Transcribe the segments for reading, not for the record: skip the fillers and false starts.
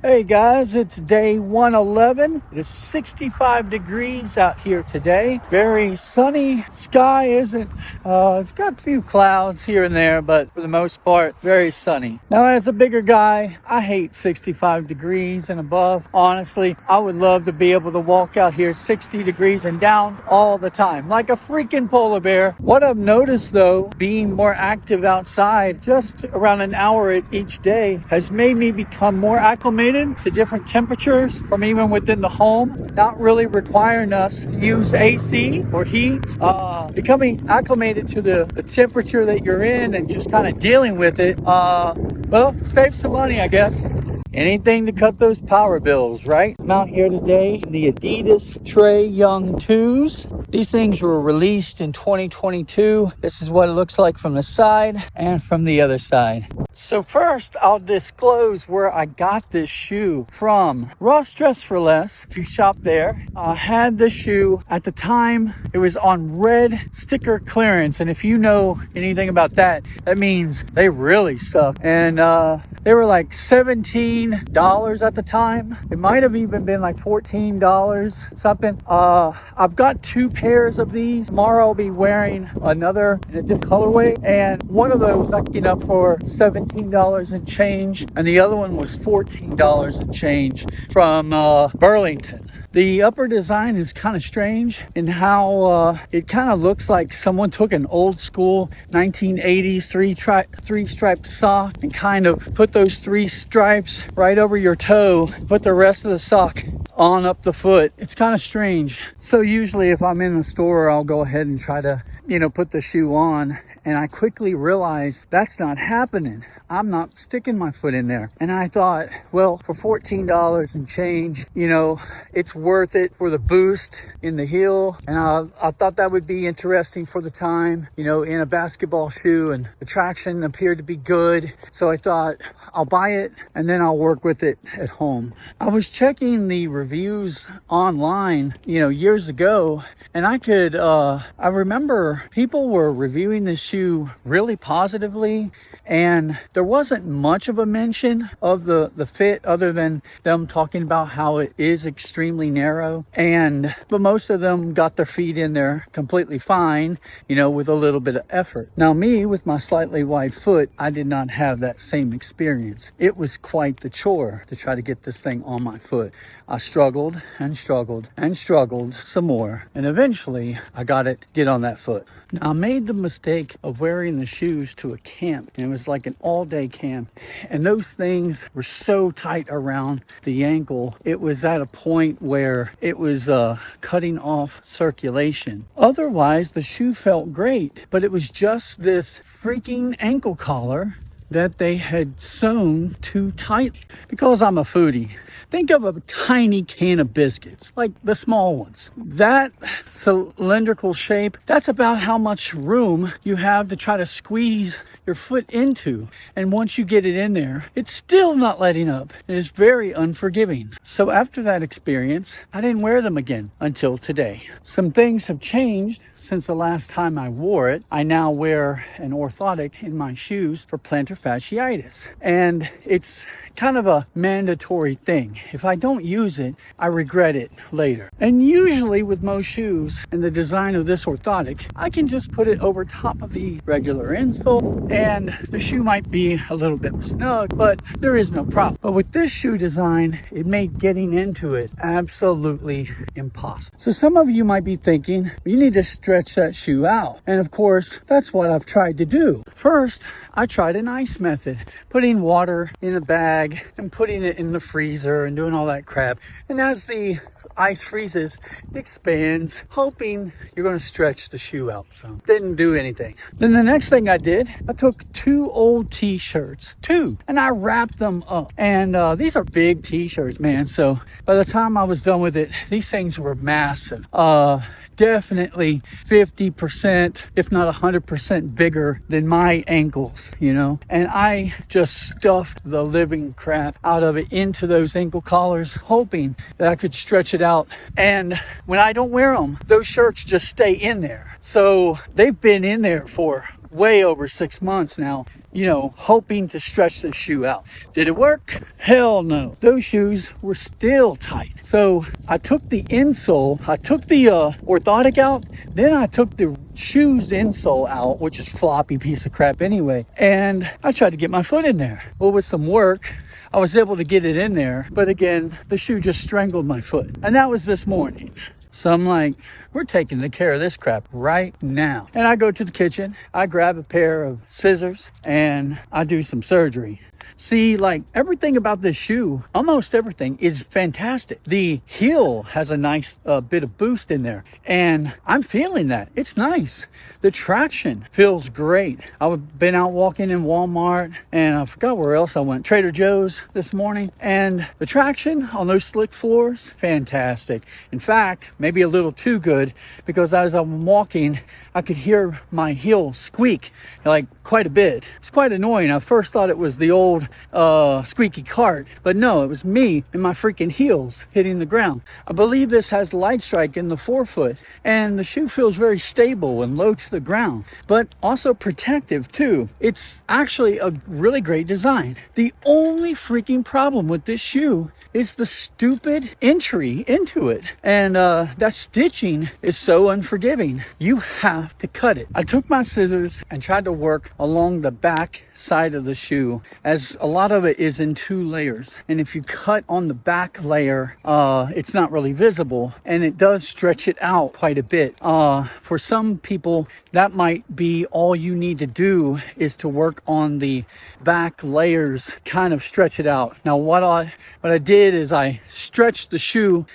Hey guys, it's day 111. It is 65 degrees out here today. Very sunny. Sky isn't, it's got a few clouds here and there, but for the most part, very sunny. Now, as a bigger guy, I hate 65 degrees and above. Honestly, I would love to be able to walk out here 60 degrees and down all the time, like a freaking polar bear. What I've noticed though, being more active outside just around an hour each day has made me become more acclimated to different temperatures from even within the home, not really requiring us to use AC or heat, becoming acclimated to the temperature that you're in and just kind of dealing with it. Well, save some money, I guess. Anything to cut those power bills, right? I'm out here today in the Adidas Trae Young 2s. These things were released in 2022. This is what it looks like from the side and from the other side. So first, I'll disclose where I got this shoe from. Ross Dress for Less, if you shop there, had this shoe at the time. It was on red sticker clearance, and if you know anything about that, that means they really suck. And they were like $17 at the time. It might have even been like $14 something. I've got two pairs of these. Tomorrow I'll be wearing another in a different colorway, and one of those I get up for $17 and change, and the other one was $14 and change from Burlington. The upper design is kind of strange in how it kind of looks like someone took an old school 1980s three-striped sock and kind of put those three stripes right over your toe, put the rest of the sock on up the foot. It's kind of strange. So usually if I'm in the store, I'll go ahead and try to, put the shoe on. And I quickly realized that's not happening. I'm not sticking my foot in there. And I thought, well, for $14 and change, it's worth it for the boost in the heel. And I thought that would be interesting for the time, in a basketball shoe, and the traction appeared to be good. So I thought I'll buy it and then I'll work with it at home. I was checking the reviews online, years ago, and I remember people were reviewing this shoe really positively, and there wasn't much of a mention of the fit other than them talking about how it is extremely narrow, but most of them got their feet in there completely fine, with a little bit of effort. Now me, with my slightly wide foot, I did not have that same experience. It was quite the chore to try to get this thing on my foot. I struggled and struggled and struggled some more, and eventually I got it get on that foot. Now, I made the mistake of wearing the shoes to a camp, and it was like an all-day camp, and those things were so tight around the ankle, it was at a point where it was cutting off circulation. Otherwise, the shoe felt great, but it was just this freaking ankle collar that they had sewn too tightly. Because I'm a foodie, think of a tiny can of biscuits, like the small ones. That cylindrical shape, that's about how much room you have to try to squeeze your foot into. And once you get it in there, it's still not letting up. It is very unforgiving. So after that experience, I didn't wear them again until today. Some things have changed since the last time I wore it. I now wear an orthotic in my shoes for plantar fasciitis. And it's kind of a mandatory thing. If I don't use it, I regret it later. And usually with most shoes and the design of this orthotic, I can just put it over top of the regular insole, and the shoe might be a little bit snug, but there is no problem. But with this shoe design, it made getting into it absolutely impossible. So some of you might be thinking, you need to stretch that shoe out. And of course, that's what I've tried to do. First, I tried an ice method, putting water in a bag and putting it in the freezer and doing all that crap. And as the ice freezes, it expands, hoping you're going to stretch the shoe out. So didn't do anything. Then the next thing I did, I took two old t-shirts, and I wrapped them up. And these are big t-shirts, man. So by the time I was done with it, these things were massive. Definitely 50%, if not 100% bigger than my ankles, and I just stuffed the living crap out of it into those ankle collars, hoping that I could stretch it out. And when I don't wear them, those shirts just stay in there. So they've been in there for way over 6 months now. hoping to stretch the shoe out. Did it work? Hell no. Those shoes were still tight. So I took the insole, I took the orthotic out, then I took the shoes insole out, which is floppy piece of crap anyway, and I tried to get my foot in there. Well, with some work, I was able to get it in there, but again, the shoe just strangled my foot. And that was this morning. So I'm like, we're taking care of this crap right now. And I go to the kitchen, I grab a pair of scissors, and I do some surgery. See, like, everything about this shoe, almost everything, is fantastic. The heel has a nice bit of boost in there, and I'm feeling that. It's nice. The traction feels great. I've been out walking in Walmart, and I forgot where else I went. Trader Joe's this morning, and the traction on those slick floors, fantastic. In fact, maybe a little too good, because as I'm walking, I could hear my heel squeak, like, quite a bit. It's quite annoying. I first thought it was the old squeaky cart, but no, it was me and my freaking heels hitting the ground. I believe this has light strike in the forefoot, and the shoe feels very stable and low to the ground, but also protective too. It's actually a really great design. The only freaking problem with this shoe is the stupid entry into it, and that stitching is so unforgiving. You have to cut it. I took my scissors and tried to work along the back side of the shoe, as a lot of it is in 2 layers, and if you cut on the back layer, it's not really visible, and it does stretch it out quite a bit. For some people, that might be all you need to do, is to work on the back layers, kind of stretch it out. Now what I did is I stretched the shoe,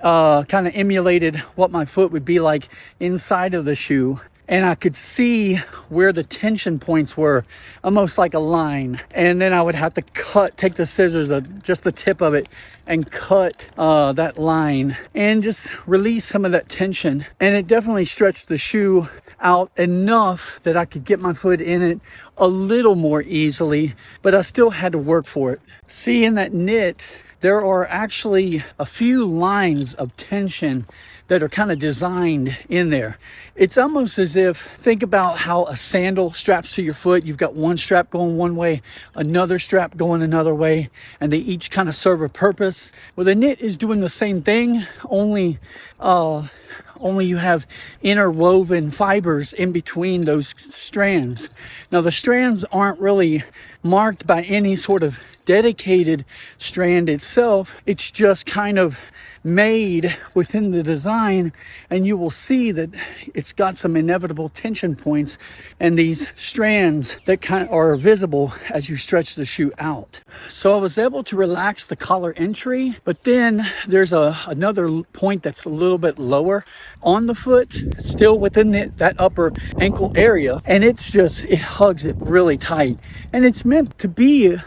kind of emulated what my foot would be like inside of the shoe, and I could see where the tension points were, almost like a line. And then I would have to take the scissors, just the tip of it, and cut that line and just release some of that tension. And it definitely stretched the shoe out enough that I could get my foot in it a little more easily, but I still had to work for it. See, in that knit, there are actually a few lines of tension that are kind of designed in there. It's almost as if, think about how a sandal straps to your foot. You've got one strap going one way, another strap going another way, and they each kind of serve a purpose. Well, the knit is doing the same thing, only you have interwoven fibers in between those strands. Now, the strands aren't really marked by any sort of dedicated strand itself. It's just kind of made within the design, and you will see that it's got some inevitable tension points and these strands that kind of are visible as you stretch the shoe out. So I was able to relax the collar entry, but then there's another point that's a little bit lower on the foot, still within that upper ankle area, and it hugs it really tight, and it's meant to be, a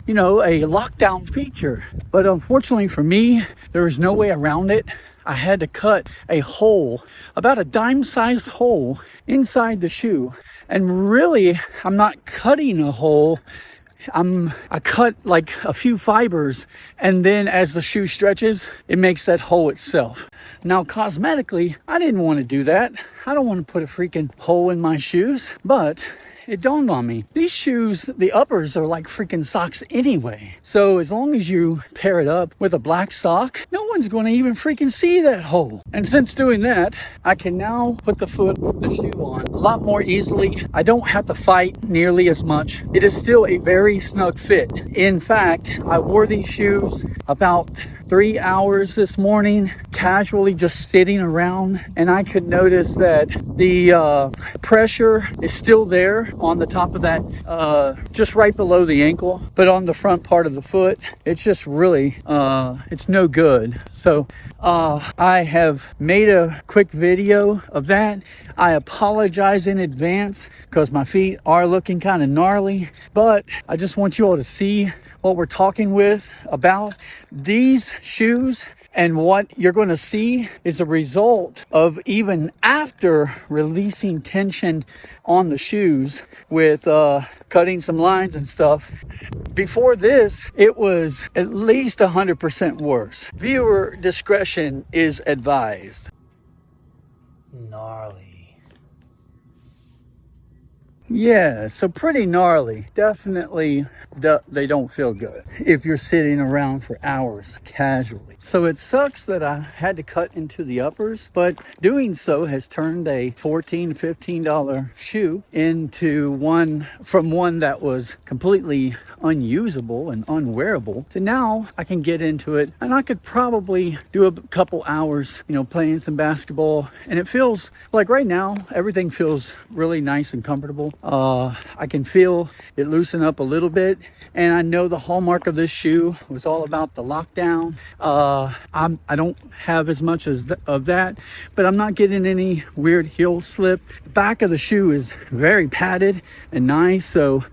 lockdown feature. But unfortunately for me, there was no way around it. I had to cut a hole, about a dime-sized hole inside the shoe. And really, I'm not cutting a hole. I cut like a few fibers, and then as the shoe stretches, it makes that hole itself. Now, cosmetically, I didn't want to do that. I don't want to put a freaking hole in my shoes, but it dawned on me, these shoes, the uppers are like freaking socks anyway. So as long as you pair it up with a black sock, no one's going to even freaking see that hole. And since doing that, I can now put the shoe on a lot more easily. I don't have to fight nearly as much. It is still a very snug fit. In fact, I wore these shoes about 3 hours this morning, casually just sitting around, and I could notice that the pressure is still there on the top of that, just right below the ankle, but on the front part of the foot, it's just really, it's no good. So I have made a quick video of that. I apologize in advance because my feet are looking kind of gnarly, but I just want you all to see what we're talking about. These shoes and what you're going to see is a result of even after releasing tension on the shoes with cutting some lines and stuff. Before this, it was at least 100% worse. Viewer discretion is advised. Gnarly. Yeah, so pretty gnarly. Definitely they don't feel good if you're sitting around for hours casually. So it sucks that I had to cut into the uppers, but doing so has turned a $14, $15 shoe into one that was completely unusable and unwearable to now I can get into it, and I could probably do a couple hours, playing some basketball, and it feels like right now everything feels really nice and comfortable. I can feel it loosen up a little bit, and I know the hallmark of this shoe was all about the lockdown. I don't have as much of that, but I'm not getting any weird heel slip. The back of the shoe is very padded and nice, so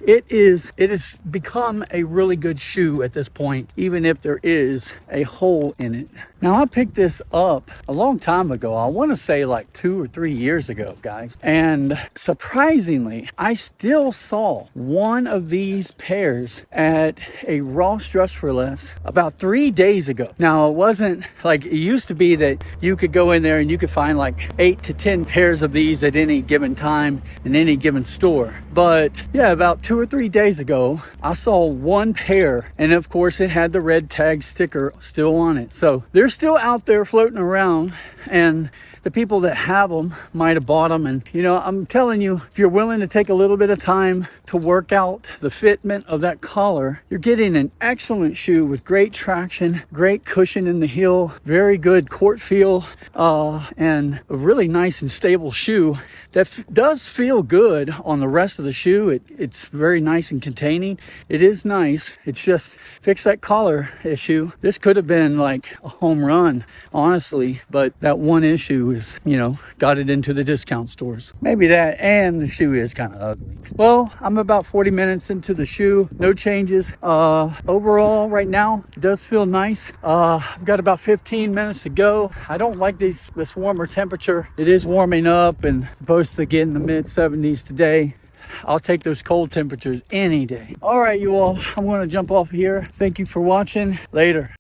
it has become a really good shoe at this point, even if there is a hole in it. Now, I picked this up a long time ago. I want to say like 2 or 3 years ago, guys. And surprisingly, I still saw one of these pairs at a Ross Dress for Less about 3 days ago. Now, it wasn't like it used to be that you could go in there and you could find like 8 to 10 pairs of these at any given time in any given store. But yeah, about 2 or 3 days ago, I saw one pair, and of course it had the red tag sticker still on it. So they're still out there floating around, and the people that have them might have bought them. And I'm telling you, if you're willing to take a little bit of time to work out the fitment of that collar, you're getting an excellent shoe with great traction, great cushion in the heel, very good court feel, and a really nice and stable shoe that does feel good on the rest of the shoe. It's very nice and containing. It is nice. It's just fix that collar issue. This could have been like a home run, honestly, but that one issue is, got it into the discount stores. Maybe that, and the shoe is kind of ugly. Well, I'm about 40 minutes into the shoe. No changes. Overall, right now, it does feel nice. I've got about 15 minutes to go. I don't like this warmer temperature. It is warming up and supposed to get in the mid 70s today. I'll take those cold temperatures any day. All right, you all, I'm going to jump off here. Thank you for watching. Later.